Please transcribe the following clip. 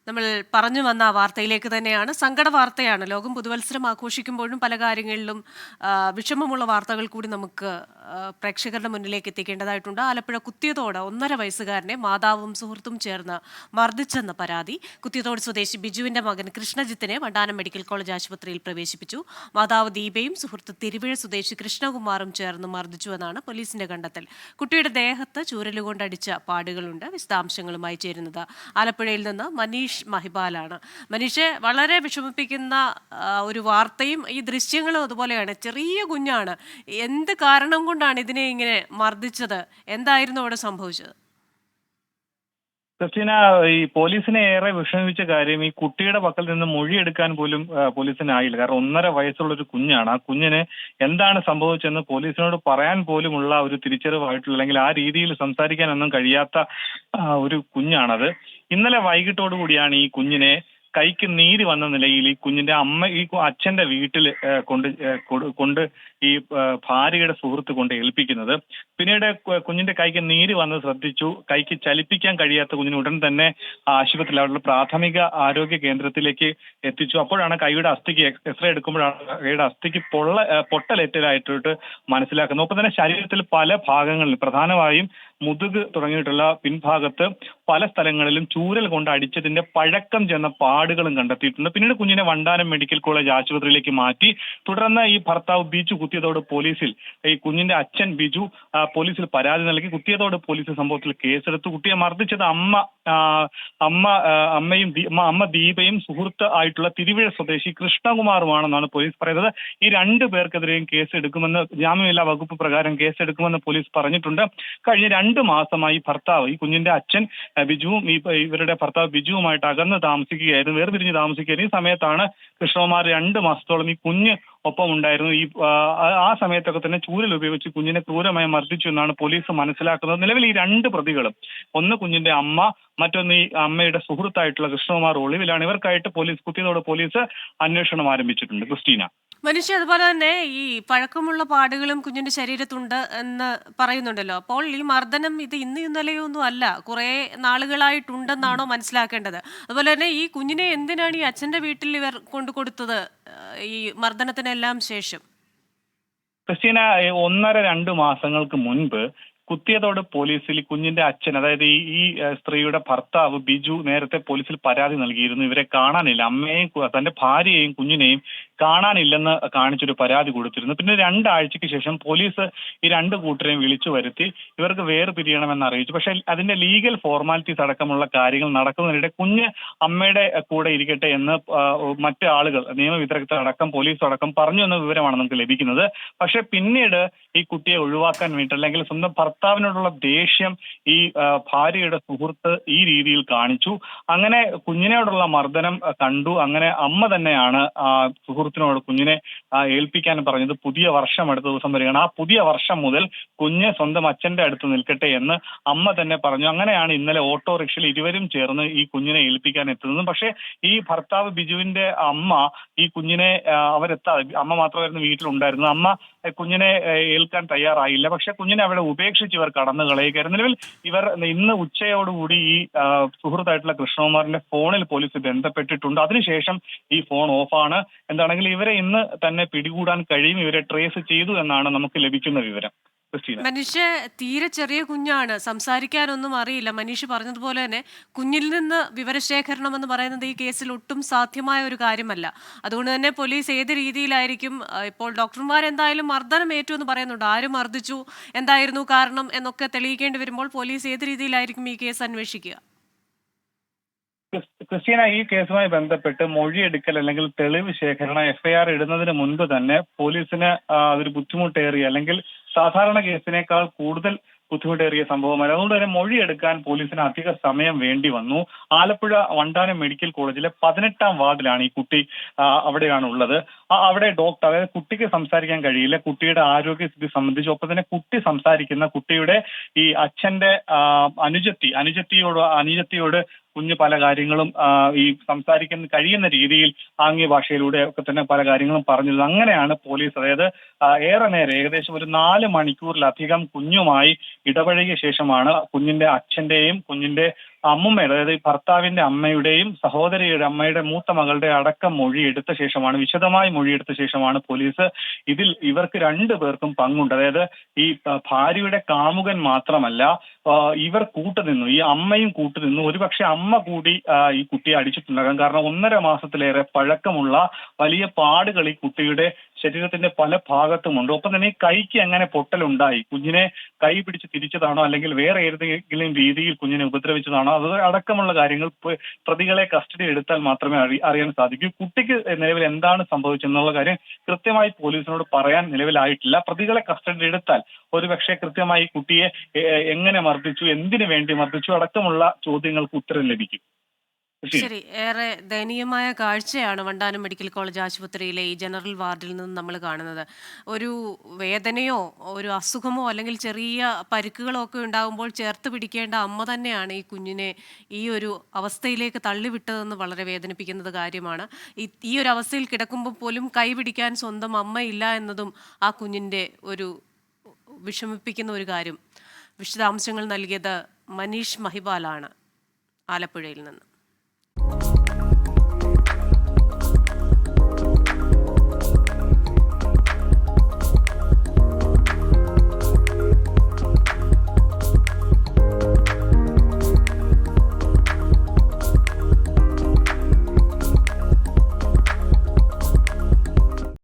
നമ്മൾ പറഞ്ഞു വന്ന ആ വാർത്തയിലേക്ക് തന്നെയാണ്. സങ്കട വാർത്തയാണ്. ലോകം പുതുവത്സരം ആഘോഷിക്കുമ്പോഴും പല കാര്യങ്ങളിലും വിഷമമുള്ള വാർത്തകൾ കൂടി നമുക്ക് പ്രേക്ഷകരുടെ മുന്നിലേക്ക് എത്തിക്കേണ്ടതായിട്ടുണ്ട്. ആലപ്പുഴ കുത്തിയതോട് 1.5 വയസ്സുകാരനെ മാതാവും സുഹൃത്തും ചേർന്ന് മർദ്ദിച്ചെന്ന പരാതി. കുത്തിയതോട് സ്വദേശി ബിജുവിന്റെ മകൻ കൃഷ്ണജിത്തിനെ വണ്ടാനം മെഡിക്കൽ കോളേജ് ആശുപത്രിയിൽ പ്രവേശിപ്പിച്ചു. മാതാവ് ദീപയും സുഹൃത്ത് തിരുവിഴ സ്വദേശി കൃഷ്ണകുമാറും ചേർന്ന് മർദ്ദിച്ചുവെന്നാണ് പോലീസിന്റെ കണ്ടെത്തൽ. കുട്ടിയുടെ ദേഹത്ത് ചൂരലുകൊണ്ടടിച്ച പാടുകളുണ്ട്. വിശദാംശങ്ങളുമായി ചേരുന്നത് ആലപ്പുഴയിൽ നിന്ന് മനീഷ് മഹിബാലാണ്. മനീഷെ, വളരെ വിഷമിപ്പിക്കുന്ന ഒരു വാർത്തയും ഈ ദൃശ്യങ്ങളും അതുപോലെയാണ്. ചെറിയ കുഞ്ഞാണ്. എന്ത് കാരണം കൊണ്ടാണ് ഇതിനെ ഇങ്ങനെ മർദ്ദിച്ചത്? എന്തായിരുന്നു അവിടെ സംഭവിച്ചത്? ക്രിസ്റ്റീന, ഈ പോലീസിനെ ഏറെ വിഷമിപ്പിച്ച കാര്യം ഈ കുട്ടിയുടെ പക്കൽ നിന്ന് മൊഴിയെടുക്കാൻ പോലും പോലീസിനായില്ല. കാരണം 1.5 വയസ്സുള്ള ഒരു കുഞ്ഞാണ്. ആ കുഞ്ഞിന് എന്താണ് സംഭവിച്ചെന്ന് പോലീസിനോട് പറയാൻ പോലുമുള്ള ഒരു തിരിച്ചറിവായിട്ടുള്ള, അല്ലെങ്കിൽ ആ രീതിയിൽ സംസാരിക്കാനൊന്നും കഴിയാത്ത ഒരു കുഞ്ഞാണത്. ഇന്നലെ വൈകിട്ടോടു കൂടിയാണ് ഈ കുഞ്ഞിനെ കൈക്ക് നീര് വന്ന നിലയിൽ ഈ കുഞ്ഞിന്റെ അമ്മ അച്ഛന്റെ വീട്ടിൽ കൊണ്ട് ഈ ഭാര്യയുടെ സുഹൃത്ത് കൊണ്ട് ഏൽപ്പിക്കുന്നത്. പിന്നീട് കുഞ്ഞിന്റെ കൈക്ക് നീര് വന്ന് ശ്രദ്ധിച്ചു. കൈക്ക് ചലിപ്പിക്കാൻ കഴിയാത്ത കുഞ്ഞിന് ഉടൻ തന്നെ ആശുപത്രിയിൽ, അവരുടെ പ്രാഥമിക ആരോഗ്യ കേന്ദ്രത്തിലേക്ക് എത്തിച്ചു. അപ്പോഴാണ് കൈയുടെ അസ്ഥിക്ക് എക്സ്റേ എടുക്കുമ്പോഴാണ് കൈയുടെ അസ്ഥിക്ക് പൊട്ടലേറ്റലായിട്ട് മനസ്സിലാക്കുന്നത്. ഒപ്പം തന്നെ ശരീരത്തിൽ പല ഭാഗങ്ങളിൽ, പ്രധാനമായും മുതുക് തുടങ്ങിയിട്ടുള്ള പിൻഭാഗത്ത് പല സ്ഥലങ്ങളിലും ചൂരൽ കൊണ്ട് അടിച്ചതിന്റെ പഴക്കം ചെന്ന പാടുകളും കണ്ടെത്തിയിട്ടുണ്ട്. പിന്നീട് കുഞ്ഞിനെ വണ്ടാനം മെഡിക്കൽ കോളേജ് ആശുപത്രിയിലേക്ക് മാറ്റി. തുടർന്ന് ഈ ഭർത്താവ് ബിജു കുത്തിയതോട് പോലീസിൽ, ഈ കുഞ്ഞിന്റെ അച്ഛൻ ബിജു പോലീസിൽ പരാതി നൽകി. കുത്തിയതോട് പോലീസ് സംഭവത്തിൽ കേസെടുത്തു. കുട്ടിയെ മർദ്ദിച്ചത് അമ്മ ദീപയും സുഹൃത്ത് ആയിട്ടുള്ള തിരുവിഴ സ്വദേശി കൃഷ്ണകുമാറുമാണെന്നാണ് പോലീസ് പറയുന്നത്. ഈ 2 പേർക്കെതിരെയും കേസെടുക്കുമെന്ന്, ജാമ്യമില്ലാ വകുപ്പ് പ്രകാരം കേസെടുക്കുമെന്ന് പോലീസ് പറഞ്ഞിട്ടുണ്ട്. കഴിഞ്ഞ 2 മാസമായി ഭർത്താവ്, ഈ കുഞ്ഞിന്റെ അച്ഛൻ ബിജുവും ഇവരുടെ ഭർത്താവ് ബിജുവുമായിട്ട് അകന്ന് താമസിക്കുകയായിരുന്നു, വേർപിരിഞ്ഞ് താമസിക്കുകയായിരുന്നു. ഈ സമയത്താണ് കൃഷ്ണകുമാർ 2 മാസത്തോളം ഈ കുഞ്ഞ് ഒപ്പം ഉണ്ടായിരുന്നു. ആ സമയത്തൊക്കെ തന്നെ ചൂരൽ ഉപയോഗിച്ച് കുഞ്ഞിനെ ക്രൂരമായി മർദ്ദിച്ചു എന്നാണ് പോലീസ് മനസ്സിലാക്കുന്നത്. നിലവിൽ ഈ 2 പ്രതികളും, ഒന്ന് കുഞ്ഞിന്റെ അമ്മ, മറ്റൊന്ന് ഈ അമ്മയുടെ സുഹൃത്തായിട്ടുള്ള കൃഷ്ണകുമാർ ഒളിവിലാണ്. ഇവർക്കായിട്ട് കുത്തിയതോട് പോലീസ് അന്വേഷണം ആരംഭിച്ചിട്ടുണ്ട്. ക്രിസ്റ്റീന. മനുഷ്യ, അതുപോലെ തന്നെ ഈ പഴക്കമുള്ള പാടുകളും കുഞ്ഞിന്റെ ശരീരത്തുണ്ട് എന്ന് പറയുന്നുണ്ടല്ലോ. അപ്പോൾ ഈ മർദ്ദനം ഇത് ഇന്ന് ഇന്നലെയൊന്നും അല്ല, കുറെ നാളുകളായിട്ടുണ്ടെന്നാണോ മനസ്സിലാക്കേണ്ടത്? അതുപോലെ തന്നെ ഈ കുഞ്ഞിനെ എന്തിനാണ് ഈ അച്ഛന്റെ വീട്ടിൽ ഇവർ കൊടുത്തത് ഈ മർദ്ദനത്തിനെല്ലാം ശേഷം? ക്രിസ്റ്റീന, 1.5-2 മാസങ്ങൾക്ക് മുൻപ് കുത്തിയതോട് പോലീസിൽ കുഞ്ഞിന്റെ അച്ഛൻ, അതായത് ഈ സ്ത്രീയുടെ ഭർത്താവ് ബിജു നേരത്തെ പോലീസിൽ പരാതി നൽകിയിരുന്നു. ഇവരെ കാണാനില്ല, അമ്മയെയും തന്റെ ഭാര്യയെയും കുഞ്ഞിനെയും കാണാനില്ലെന്ന് കാണിച്ചൊരു പരാതി കൊടുത്തിരുന്നു. പിന്നെ 2 ആഴ്ചയ്ക്ക് ശേഷം പോലീസ് ഈ 2 കൂട്ടരെയും വിളിച്ചു വരുത്തി ഇവർക്ക് വേർപിരിയണമെന്ന് അറിയിച്ചു. പക്ഷെ അതിന്റെ ലീഗൽ ഫോർമാലിറ്റീസ് അടക്കമുള്ള കാര്യങ്ങൾ നടക്കുന്നതിനിടെ കുഞ്ഞ് അമ്മയുടെ കൂടെ ഇരിക്കട്ടെ എന്ന് മറ്റ് ആളുകൾ, നിയമവിദഗ്ധർ അടക്കം പോലീസ് അടക്കം പറഞ്ഞു എന്ന വിവരമാണ് നമുക്ക് ലഭിക്കുന്നത്. പക്ഷെ പിന്നീട് ഈ കുട്ടിയെ ഒഴിവാക്കാൻ വേണ്ടി, അല്ലെങ്കിൽ സ്വന്തം ഭർത്താവിനോടുള്ള ദേഷ്യം ഈ ഭാര്യയുടെ സുഹൃത്ത് ഈ രീതിയിൽ കാണിച്ചു. അങ്ങനെ കുഞ്ഞിനോടുള്ള മർദ്ദനം കണ്ടു. അങ്ങനെ അമ്മ തന്നെയാണ് സുഹൃത്തിനോട് കുഞ്ഞിനെ ഏൽപ്പിക്കാൻ പറഞ്ഞത്. പുതിയ വർഷം അടുത്ത ദിവസം വരികയാണ്. ആ പുതിയ വർഷം മുതൽ കുഞ്ഞ് സ്വന്തം അച്ഛന്റെ അടുത്ത് നിൽക്കട്ടെ എന്ന് അമ്മ തന്നെ പറഞ്ഞു. അങ്ങനെയാണ് ഇന്നലെ ഓട്ടോറിക്ഷയിൽ ഇരുവരും ചേർന്ന് ഈ കുഞ്ഞിനെ ഏൽപ്പിക്കാൻ എത്തുന്നത്. പക്ഷേ ഈ ഭർത്താവ് ബിജുവിന്റെ അമ്മ ഈ കുഞ്ഞിനെ അമ്മ മാത്രമായിരുന്നു വീട്ടിലുണ്ടായിരുന്നത്. അമ്മ കുഞ്ഞിനെ ഏൽക്കാൻ തയ്യാറായില്ല. പക്ഷെ കുഞ്ഞിനെ അവിടെ ഉപേക്ഷിച്ച് ഇവർ കടന്നു കളയുകയായിരുന്നു. നിലവിൽ ഇവർ ഇന്ന് ഉച്ചയോടുകൂടി ഈ സുഹൃത്തായിട്ടുള്ള കൃഷ്ണകുമാറിന്റെ ഫോണിൽ പോലീസ് ബന്ധപ്പെട്ടിട്ടുണ്ട്. അതിനുശേഷം ഈ ഫോൺ ഓഫാണ്. എന്താണെങ്കിലും ഇവരെ ഇന്ന് തന്നെ പിടികൂടാൻ കഴിയും. ഇവരെ ട്രേസ് ചെയ്തു എന്നാണ് നമുക്ക് ലഭിക്കുന്ന വിവരം. മനുഷ്യ, തീരെ ചെറിയ കുഞ്ഞാണ്, സംസാരിക്കാനൊന്നും അറിയില്ല. മനീഷ് പറഞ്ഞതുപോലെ തന്നെ കുഞ്ഞിൽ നിന്ന് വിവരശേഖരണം എന്ന് പറയുന്നത് ഈ കേസിൽ ഒട്ടും സാധ്യമായ ഒരു കാര്യമല്ല. അതുകൊണ്ട് തന്നെ പോലീസ് ഏത് രീതിയിലായിരിക്കും, ഇപ്പോൾ ഡോക്ടർമാർ എന്തായാലും മർദ്ദനം ഏറ്റു എന്ന് പറയുന്നുണ്ട്. ആര് മർദ്ദിച്ചു, എന്തായിരുന്നു കാരണം എന്നൊക്കെ തെളിയിക്കേണ്ടി വരുമ്പോൾ പോലീസ് ഏത് രീതിയിലായിരിക്കും ഈ കേസ് അന്വേഷിക്കുക? ക്രിസ്റ്റീന, ഈ കേസുമായി ബന്ധപ്പെട്ട് മൊഴിയെടുക്കൽ അല്ലെങ്കിൽ തെളിവ് ശേഖരണം FIR ഇടുന്നതിന് മുൻപ് തന്നെ പോലീസിന് അതൊരു ബുദ്ധിമുട്ടേറിയ, അല്ലെങ്കിൽ സാധാരണ കേസിനേക്കാൾ കൂടുതൽ ബുദ്ധിമുട്ടേറിയ സംഭവമല്ല. അതുകൊണ്ട് തന്നെ മൊഴിയെടുക്കാൻ പോലീസിന് അധിക സമയം വേണ്ടി വന്നു. ആലപ്പുഴ വണ്ടാനം മെഡിക്കൽ കോളേജിലെ 18-ാം വാർഡിലാണ് ഈ കുട്ടി, അവിടെയാണ് ഉള്ളത്. അവിടെ ഡോക്ടർ, അതായത് കുട്ടിക്ക് സംസാരിക്കാൻ കഴിയില്ല, കുട്ടിയുടെ ആരോഗ്യസ്ഥിതി സംബന്ധിച്ച്, ഒപ്പം തന്നെ കുട്ടി സംസാരിക്കുന്ന കുട്ടിയുടെ ഈ അച്ഛന്റെ അനുജത്തിയോട് കുഞ്ഞ് പല കാര്യങ്ങളും ഈ സംസാരിക്കാൻ കഴിയുന്ന രീതിയിൽ ആംഗ്യ ഭാഷയിലൂടെ ഒക്കെ തന്നെ പല കാര്യങ്ങളും പറഞ്ഞിരുന്നു. അങ്ങനെയാണ് പോലീസ്, അതായത് ഏറെ നേരം, ഏകദേശം ഒരു 4 മണിക്കൂറിലധികം കുഞ്ഞുമായി ഇടപഴകിയ ശേഷമാണ് കുഞ്ഞിന്റെ അച്ഛന്റെയും കുഞ്ഞിന്റെ അമ്മുമ്മയുടെ, അതായത് ഈ ഭർത്താവിന്റെ അമ്മയുടെയും സഹോദരിയുടെ അമ്മയുടെ മൂത്ത മകളുടെ അടക്കം മൊഴിയെടുത്ത ശേഷമാണ്, വിശദമായി മൊഴിയെടുത്ത ശേഷമാണ് പോലീസ് ഇവർക്ക് രണ്ടു പേർക്കും പങ്കുണ്ട്, അതായത് ഈ ഭാര്യയുടെ കാമുകൻ മാത്രമല്ല ഇവർ കൂട്ടുനിന്നു, ഈ അമ്മയും കൂട്ടുനിന്നു. ഒരുപക്ഷെ അമ്മ കൂടി ഈ കുട്ടിയെ അടിച്ചിട്ടുണ്ടാകാം. കാരണം 1.5 മാസത്തിലേറെ പഴക്കമുള്ള വലിയ പാടുകൾ ഈ കുട്ടിയുടെ ശരീരത്തിന്റെ പല ഭാഗത്തുമുണ്ട്. ഒപ്പം തന്നെ ഈ കൈക്ക് എങ്ങനെ പൊട്ടലുണ്ടായി, കുഞ്ഞിനെ കൈ പിടിച്ച് തിരിച്ചതാണോ അല്ലെങ്കിൽ വേറെ ഏതെങ്കിലും രീതിയിൽ കുഞ്ഞിനെ ഉപദ്രവിച്ചതാണോ, അത് അടക്കമുള്ള കാര്യങ്ങൾ പ്രതികളെ കസ്റ്റഡി എടുത്താൽ മാത്രമേ അറിയാൻ സാധിക്കൂ. കുട്ടിക്ക് നിലവിൽ എന്താണ് സംഭവിച്ചെന്നുള്ള കാര്യം കൃത്യമായി പോലീസിനോട് പറയാൻ നിലവിലായിട്ടില്ല. പ്രതികളെ കസ്റ്റഡി എടുത്താൽ ഒരുപക്ഷെ കൃത്യമായി കുട്ടിയെ എങ്ങനെ മർദ്ദിച്ചു, എന്തിനു വേണ്ടി മർദ്ദിച്ചു അടക്കമുള്ള ചോദ്യങ്ങൾക്ക് ഉത്തരം ലഭിക്കും. ശരി, ഏറെ ദയനീയമായ കാഴ്ചയാണ് വണ്ടാനം മെഡിക്കൽ കോളേജ് ആശുപത്രിയിലെ ഈ ജനറൽ വാർഡിൽ നിന്ന് നമ്മൾ കാണുന്നത്. ഒരു വേദനയോ ഒരു അസുഖമോ അല്ലെങ്കിൽ ചെറിയ പരിക്കുകളോ ഒക്കെ ഉണ്ടാകുമ്പോൾ ചേർത്ത് പിടിക്കേണ്ട അമ്മ തന്നെയാണ് ഈ കുഞ്ഞിനെ ഈ ഒരു അവസ്ഥയിലേക്ക് തള്ളിവിട്ടതെന്ന് വളരെ വേദനിപ്പിക്കുന്നത് കാര്യമാണ്. ഈ ഒരു അവസ്ഥയിൽ കിടക്കുമ്പോൾ പോലും കൈ പിടിക്കാൻ സ്വന്തം അമ്മയില്ല എന്നതും ആ കുഞ്ഞിൻ്റെ ഒരു വിഷമിപ്പിക്കുന്ന ഒരു കാര്യം. വിശദാംശങ്ങൾ നൽകിയത് മനീഷ് മഹിബാലാണ് ആലപ്പുഴയിൽ നിന്ന്.